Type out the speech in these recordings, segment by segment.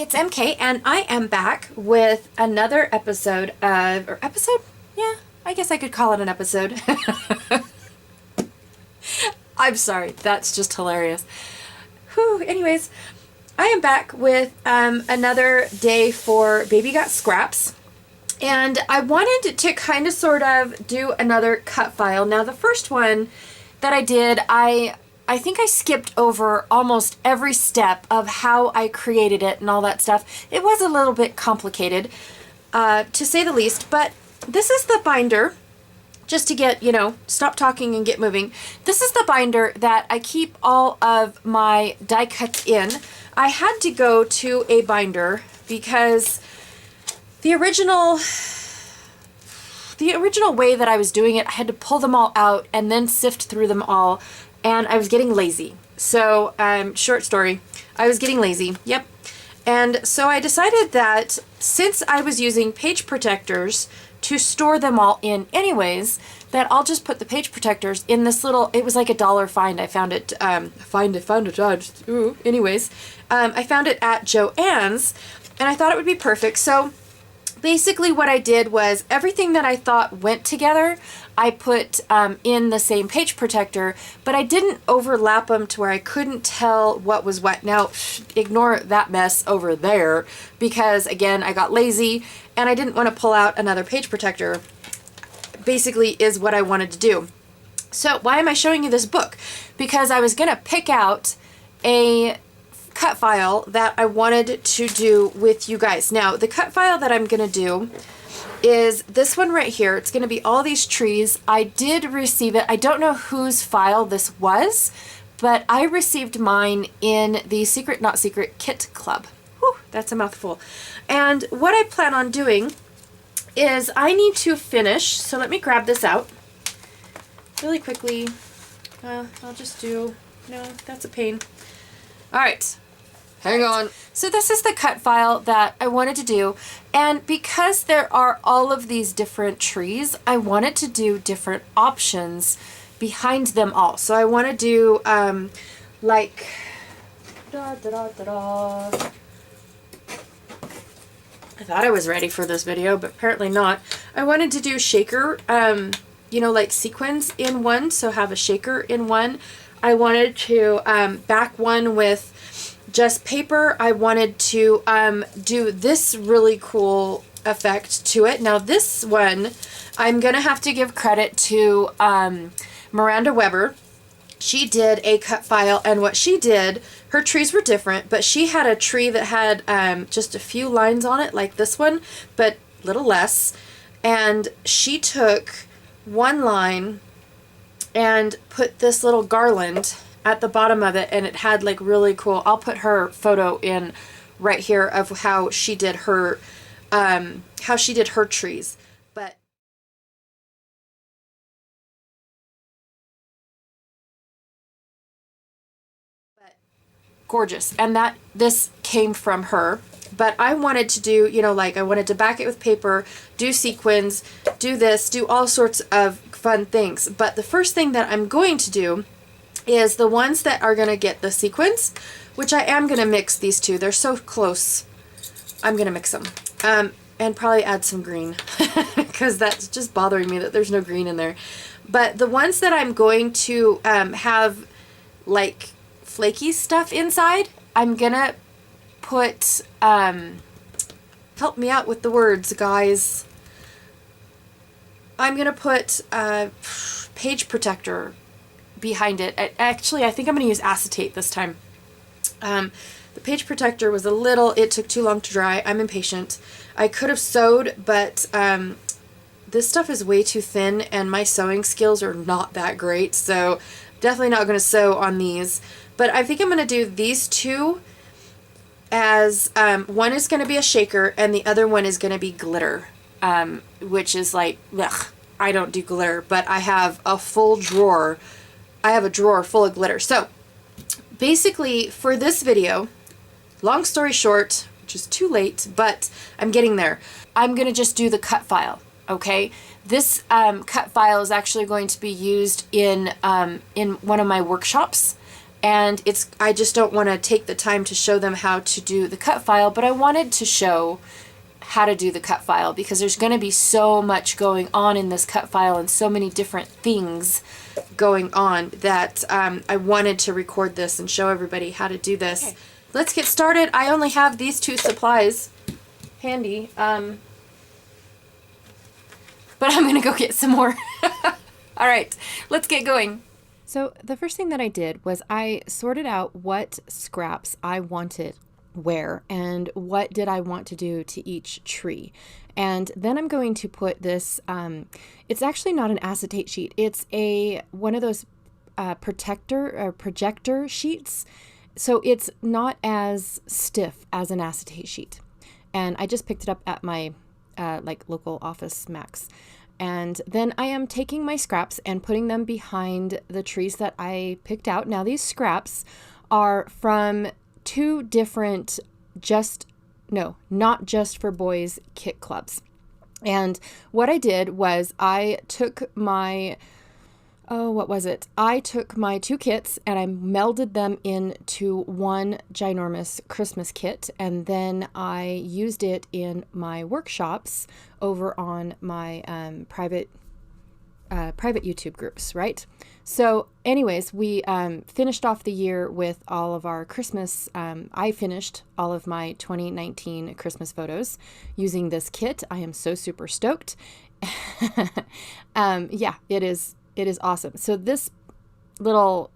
it's MK, and I am back with another episode of, or episode? Yeah, I guess I could call it an episode. I'm sorry, that's just hilarious. Whew, anyways, I am back with another day for Baby Got Scraps. And I wanted to kind of sort of do another cut file. Now the first one that I did, I think I skipped over almost every step of how I created it and all that stuff. It was a little bit complicated, to say the least, but this is the binder, just to get, stop talking and get moving. This is the binder that I keep all of my die cuts in. I had to go to a binder because the original way that I was doing it, I had to pull them all out and then sift through them all. And I was getting lazy. So, short story, I was getting lazy. Yep. And so I decided that since I was using page protectors to store them all in anyways, that I'll just put the page protectors in this little, it was like $1 find. I found it, I found it at Joann's, and I thought it would be perfect. So basically what I did was everything that I thought went together, I put in the same page protector, but I didn't overlap them to where I couldn't tell what was what. Now, ignore that mess over there because, again, I got lazy and I didn't want to pull out another page protector, basically is what I wanted to do. So why am I showing you this book? Because I was going to pick out a cut file that I wanted to do with you guys. Now, the cut file that I'm going to do is this one right here. It's going to be all these trees. I did receive it. I don't know whose file this was, but I received mine in the Secret Not Secret Kit Club. Whew, that's a mouthful. And what I plan on doing is I need to finish, so let me grab this out really quickly. I'll just do, no, that's a pain. All right. Hang on. So this is the cut file that I wanted to do, and because there are all of these different trees, I wanted to do different options behind them all. So I want to do like I thought I was ready for this video, but apparently not. I wanted to do shaker, like sequins in one, so have a shaker in one. I wanted to back one with just paper. I wanted to do this really cool effect to it. Now this one, I'm gonna have to give credit to Miranda Weber. She did a cut file, and what she did, her trees were different, but she had a tree that had just a few lines on it like this one, but a little less. And she took one line and put this little garland at the bottom of it, and it had like really cool, I'll put her photo in right here of how she did her trees. But gorgeous. And this came from her. But I wanted to do, I wanted to back it with paper, do sequins, do this, do all sorts of fun things. But the first thing that I'm going to do is the ones that are going to get the sequins, which I am going to mix these two. They're so close. I'm going to mix them. And probably add some green because that's just bothering me that there's no green in there. But the ones that I'm going to have like flaky stuff inside, I'm going to put, help me out with the words, guys. I'm going to put page protector behind it. Actually, I think I'm going to use acetate this time. The page protector was it took too long to dry. I'm impatient. I could have sewed, but this stuff is way too thin and my sewing skills are not that great, so definitely not going to sew on these. But I think I'm going to do these two as, one is going to be a shaker and the other one is going to be glitter, which is like, ugh, I don't do glitter, but I have a full drawer. I have a drawer full of glitter. So basically for this video, long story short, which is too late, but I'm getting there, I'm going to just do the cut file, okay? This cut file is actually going to be used in one of my workshops. And I just don't want to take the time to show them how to do the cut file, but I wanted to show how to do the cut file because there's going to be so much going on in this cut file and so many different things going on that I wanted to record this and show everybody how to do this. Okay. Let's get started. I only have these two supplies handy, but I'm going to go get some more. All right, let's get going. So the first thing that I did was I sorted out what scraps I wanted where and what did I want to do to each tree. And then I'm going to put this, it's actually not an acetate sheet. It's one of those projector sheets. So it's not as stiff as an acetate sheet. And I just picked it up at my local Office Max. And then I am taking my scraps and putting them behind the trees that I picked out. Now these scraps are from two different not just for boys kit clubs. And what I did was I took my I took my two kits and I melded them into one ginormous Christmas kit, and then I used it in my workshops over on my private YouTube groups, right? So anyways, we finished off the year with all of our Christmas. I finished all of my 2019 Christmas photos using this kit. I am so super stoked. Yeah, it is awesome. So this little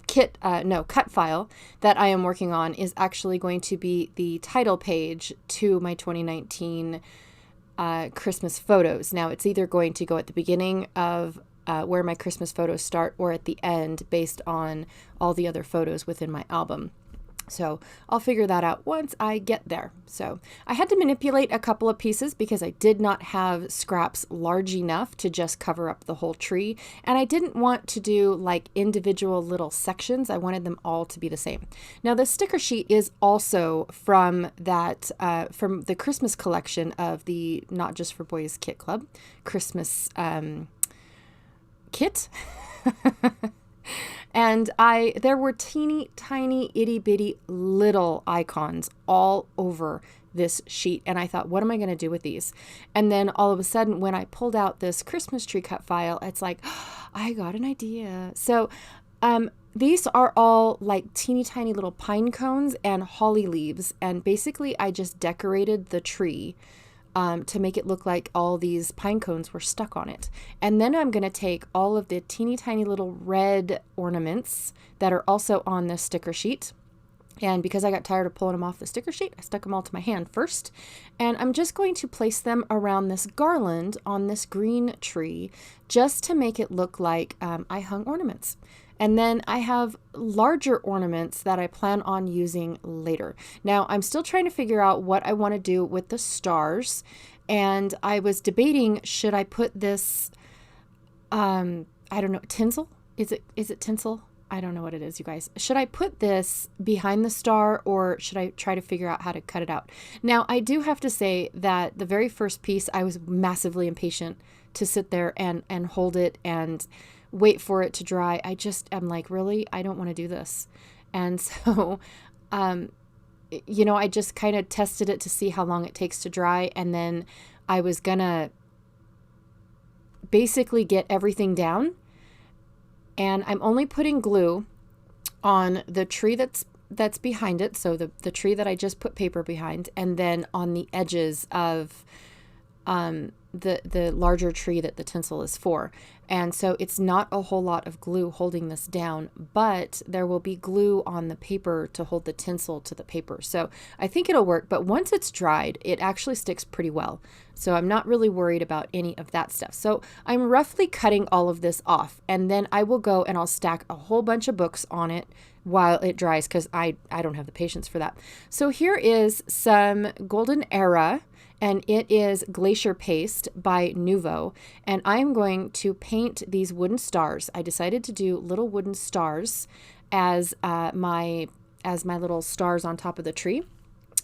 cut file that I am working on is actually going to be the title page to my 2019 Christmas photos. Now it's either going to go at the beginning of where my Christmas photos start or at the end based on all the other photos within my album. So I'll figure that out once I get there. So I had to manipulate a couple of pieces because I did not have scraps large enough to just cover up the whole tree. And I didn't want to do like individual little sections. I wanted them all to be the same. Now the sticker sheet is also from from the Christmas collection of the Not Just for Boys Kit Club Christmas kit. And there were teeny tiny itty bitty little icons all over this sheet. And I thought, what am I going to do with these? And then all of a sudden, when I pulled out this Christmas tree cut file, it's like, oh, I got an idea. So these are all like teeny tiny little pine cones and holly leaves. And basically, I just decorated the tree to make it look like all these pine cones were stuck on it. And then I'm going to take all of the teeny tiny little red ornaments that are also on this sticker sheet. And because I got tired of pulling them off the sticker sheet, I stuck them all to my hand first. And I'm just going to place them around this garland on this green tree just to make it look like I hung ornaments. And then I have larger ornaments that I plan on using later. Now, I'm still trying to figure out what I want to do with the stars. And I was debating, should I put this, I don't know, tinsel? Is it tinsel? I don't know what it is, you guys. Should I put this behind the star or should I try to figure out how to cut it out? Now, I do have to say that the very first piece, I was massively impatient to sit there and hold it and wait for it to dry. I just am like, really? I don't want to do this. And so, I just kind of tested it to see how long it takes to dry. And then I was going to basically get everything down. And I'm only putting glue on the tree that's behind it. So the tree that I just put paper behind, and then on the edges of the larger tree that the tinsel is for. And so it's not a whole lot of glue holding this down, but there will be glue on the paper to hold the tinsel to the paper. So I think it'll work, but once it's dried, it actually sticks pretty well. So I'm not really worried about any of that stuff. So I'm roughly cutting all of this off, and then I will go and I'll stack a whole bunch of books on it while it dries because I don't have the patience for that. So here is some Golden Era, and it is Glacier Paste by Nuvo. And I'm going to paint these wooden stars. I decided to do little wooden stars as my little stars on top of the tree.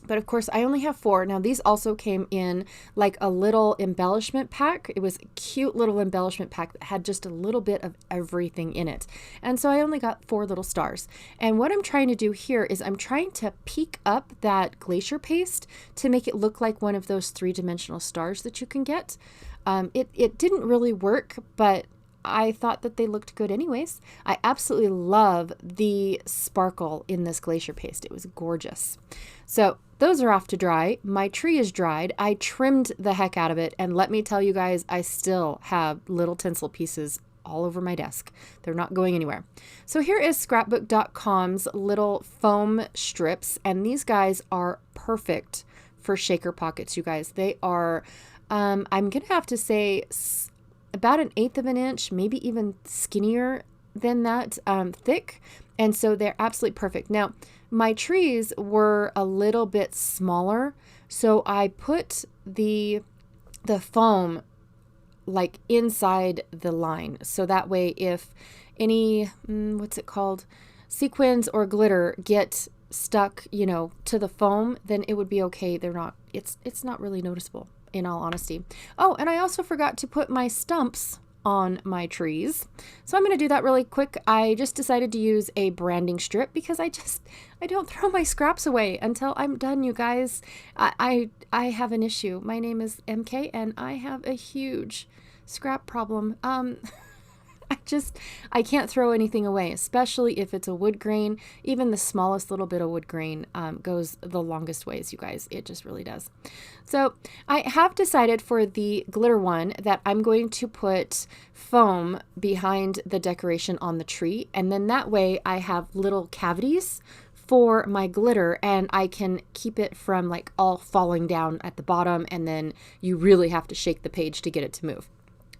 But of course, I only have 4. Now, these also came in like a little embellishment pack. It was a cute little embellishment pack that had just a little bit of everything in it. And so I only got 4 little stars. And what I'm trying to do here is I'm trying to peek up that glacier paste to make it look like one of those 3-dimensional stars that you can get. It didn't really work, but I thought that they looked good anyways. I absolutely love the sparkle in this glacier paste. It was gorgeous. So those are off to dry. My tree is dried. I trimmed the heck out of it. And let me tell you guys, I still have little tinsel pieces all over my desk. They're not going anywhere. So here is scrapbook.com's little foam strips. And these guys are perfect for shaker pockets, you guys. They are, I'm going to have to say, about 1/8 of an inch, maybe even skinnier than that, thick. And so they're absolutely perfect. Now, my trees were a little bit smaller, so I put the foam like inside the line. So that way if any, what's it called, sequins or glitter get stuck, you know, to the foam, then it would be okay. It's not really noticeable, in all honesty. Oh, and I also forgot to put my stumps on my trees. So I'm going to do that really quick. I just decided to use a branding strip because I don't throw my scraps away until I'm done, you guys. I have an issue. My name is MK and I have a huge scrap problem. I can't throw anything away, especially if it's a wood grain. Even the smallest little bit of wood grain goes the longest ways, you guys. It just really does. So I have decided for the glitter one that I'm going to put foam behind the decoration on the tree. And then that way I have little cavities for my glitter and I can keep it from like all falling down at the bottom. And then you really have to shake the page to get it to move.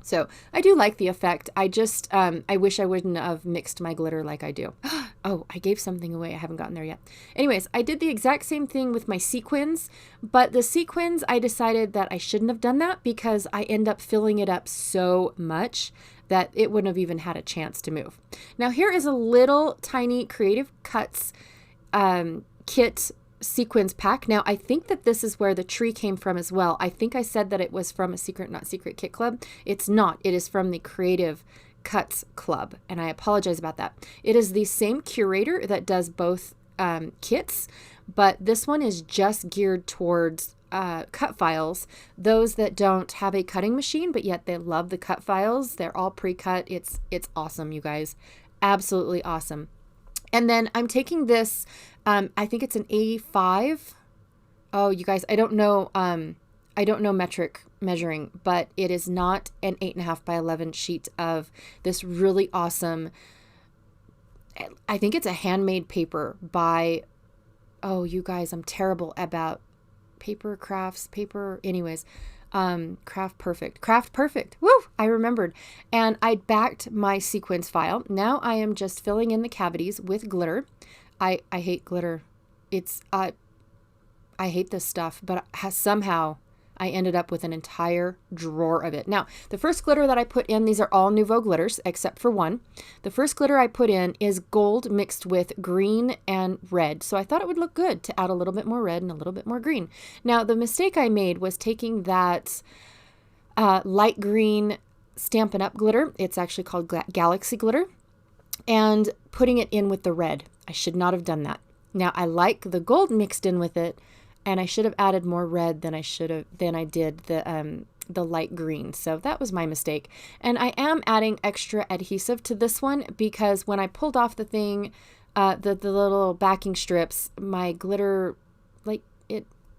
So I do like the effect. I just, I wish I wouldn't have mixed my glitter like I do. Oh, I gave something away. I haven't gotten there yet. Anyways, I did the exact same thing with my sequins, but the sequins, I decided that I shouldn't have done that because I end up filling it up so much that it wouldn't have even had a chance to move. Now here is a little tiny Creative Cuts kit sequins pack. Now, I think that this is where the tree came from as well. I think I said that it was from a Secret Not Secret Kit Club. It's not. It is from the Creative Cuts Club, and I apologize about that. It is the same curator that does both kits, but this one is just geared towards cut files. Those that don't have a cutting machine, but yet they love the cut files. They're all pre-cut. It's awesome, you guys. Absolutely awesome. And then I'm taking this, I think it's an A5. Oh, you guys, I don't know metric measuring, but it is not an 8.5 by 11 sheet of this really awesome, I think it's a handmade paper by, oh, you guys, I'm terrible about paper crafts, anyways. Craft Perfect. Woo! I remembered. And I backed my sequins file. Now I am just filling in the cavities with glitter. I hate glitter. I hate this stuff, but somehow I ended up with an entire drawer of it. Now, the first glitter that I put in, these are all Nouveau glitters, except for one. The first glitter I put in is gold mixed with green and red. So I thought it would look good to add a little bit more red and a little bit more green. Now, the mistake I made was taking that light green Stampin' Up! Glitter. It's actually called Galaxy Glitter. And putting it in with the red. I should not have done that. Now, I like the gold mixed in with it, and I should have added more red than I did the light green. So that was my mistake. And I am adding extra adhesive to this one because when I pulled off the thing, the little backing strips, my glitter, like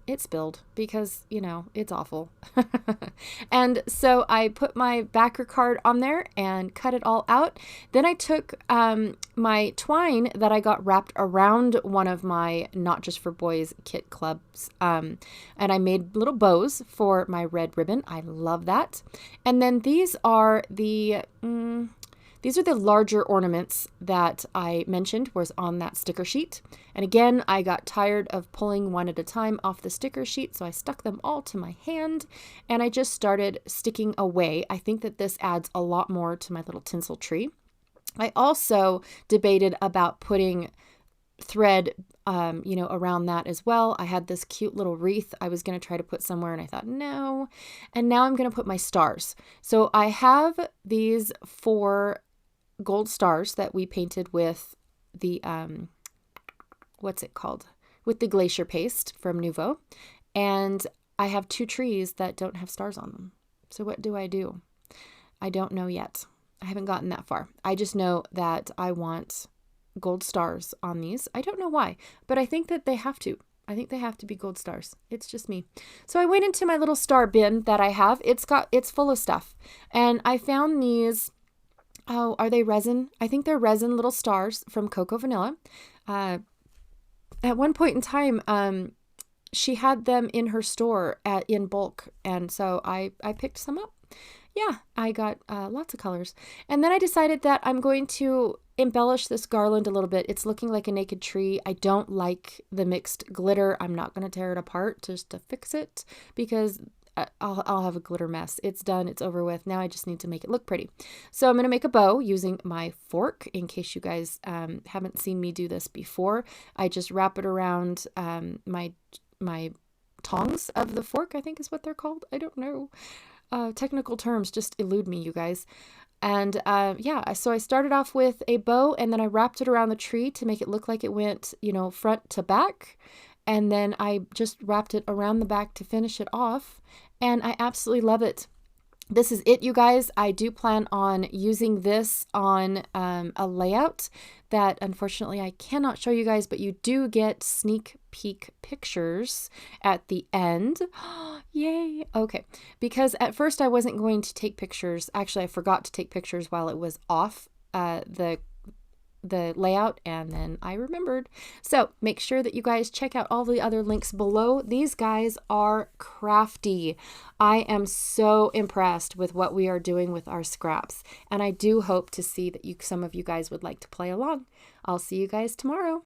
it spilled because, you know, it's awful. And so I put my backer card on there and cut it all out. Then I took my twine that I got wrapped around one of my Not Just for Boys kit clubs. And I made little bows for my red ribbon. I love that. And then these are the larger ornaments that I mentioned was on that sticker sheet. And again, I got tired of pulling one at a time off the sticker sheet, so I stuck them all to my hand and I just started sticking away. I think that this adds a lot more to my little tinsel tree. I also debated about putting thread you know, around that as well. I had this cute little wreath I was going to try to put somewhere, and I thought, no. And now I'm going to put my stars. So I have these 4 gold stars that we painted with the, what's it called? With the glacier paste from Nouveau. And I have 2 trees that don't have stars on them. So what do? I don't know yet. I haven't gotten that far. I just know that I want gold stars on these. I don't know why, but I think that they have to. I think they have to be gold stars. It's just me. So I went into my little star bin that I have. It's full of stuff. And I found these, oh, are they resin? I think they're resin little stars from Coco Vanilla. At one point in time, she had them in her store in bulk. And so I picked some up. Yeah, I got lots of colors. And then I decided that I'm going to embellish this garland a little bit. It's looking like a naked tree. I don't like the mixed glitter. I'm not going to tear it apart just to fix it because I'll have a glitter mess. It's done. It's over with. Now I just need to make it look pretty. So I'm going to make a bow using my fork in case you guys haven't seen me do this before. I just wrap it around my tongs of the fork, I think is what they're called. I don't know. Technical terms just elude me, you guys. And yeah, so I started off with a bow and then I wrapped it around the tree to make it look like it went, you know, front to back. And then I just wrapped it around the back to finish it off. And I absolutely love it. This is it, you guys. I do plan on using this on a layout that unfortunately I cannot show you guys, but you do get sneak peek pictures at the end. Yay. Okay. Because at first I wasn't going to take pictures. Actually, I forgot to take pictures while it was off the layout, and then I remembered. So make sure that you guys check out all the other links below. These guys are crafty. I am so impressed with what we are doing with our scraps, and I do hope to see that some of you guys would like to play along. I'll see you guys tomorrow.